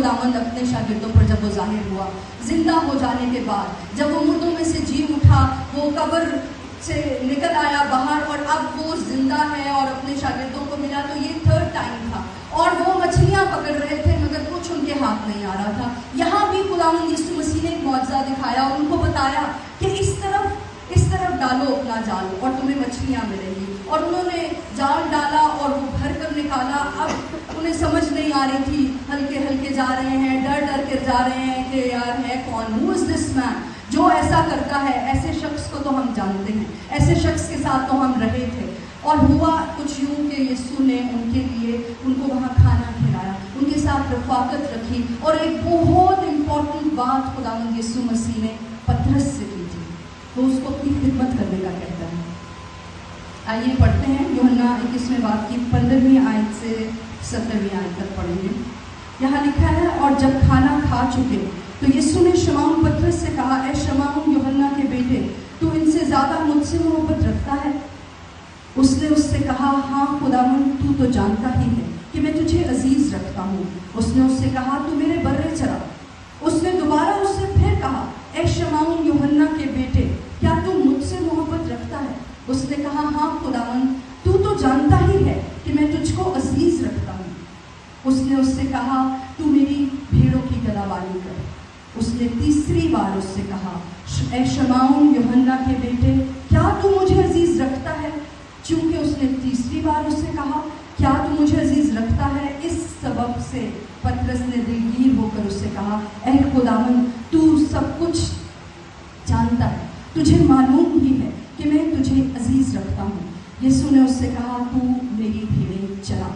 खुदावंद अपने शागिर्दों पर जब वो जाहिर हुआ, जिंदा हो जाने के बाद, जब वो मुर्दों में से जी उठा, वो कब्र से निकल आया बाहर और अब वो जिंदा है और अपने शागिर्दों को मिला, तो ये थर्ड टाइम था। और वो मछलियाँ पकड़ रहे थे मगर कुछ उनके हाथ नहीं आ रहा था। यहाँ भी खुदावंद यीशु मसीह ने एक मौजज़ा दिखाया और उनको बताया कि इस तरफ डालो अपना जाल और तुम्हें मछलियाँ मिलेंगी। और उन्होंने जाल डाला और वो भर कर निकाला। अब उन्हें समझ नहीं आ रही थी, हल्के हल्के जा रहे हैं, डर डर कर जा रहे हैं कि यार है कौन, हु इज़ दिस मैन जो ऐसा करता है। ऐसे शख्स को तो हम जानते हैं, ऐसे शख्स के साथ तो हम रहे थे। और हुआ कुछ यूँ कि यीशु ने उनके लिए उनको वहाँ खाना खिलाया, उनके साथ रफ़ाकत रखी। और एक बहुत इम्पॉर्टेंट बात खुदावंद यीशु मसीह ने पतरस से की थी, वो उसको अपनी खिदमत करने का कहता है। आइए पढ़ते हैं यूहन्ना 21वें बाब की 15वीं आयत से 17वीं आयत तक पढ़ेंगे। यहाँ लिखा है, और जब खाना खा चुके तो यीशु ने शमौन पतरस से कहा, ए शमौन यूहन्ना के बेटे, तू इनसे ज़्यादा मुझसे मोहब्बत रखता है? उसने उससे कहा, हाँ खुदावंद, तू तो जानता ही है कि मैं तुझे अजीज़ रखता हूँ। उसने उससे कहा, तू मेरे बर्रे चरा। उसने दोबारा उससे फिर कहा, ए शमौन यूहन्ना के बेटे, क्या तू मुझसे मोहब्बत रखता है? उसने कहा, हाँ खुदावंद, तू तो जानता ही है कि मैं तुझको अजीज़ रखता हूँ। उसने उससे कहा, तू मेरी भेड़ों की गलावाली कर। उसने तीसरी बार उससे कहा, ए शमौन यूहन्ना के बेटे, क्या तू मुझे अजीज़ रखता है? चूँकि उसने तीसरी बार उससे कहा, क्या तू मुझे अजीज़ रखता है, इस सबब से पतरस ने दिलगीर होकर उससे कहा, ऐ खुदावंद, तू सब कुछ जानता है, तुझे मालूम ही है कि मैं तुझे अजीज़ रखता हूँ। यीशु ने उससे कहा, तू मेरी भेड़ें चरा।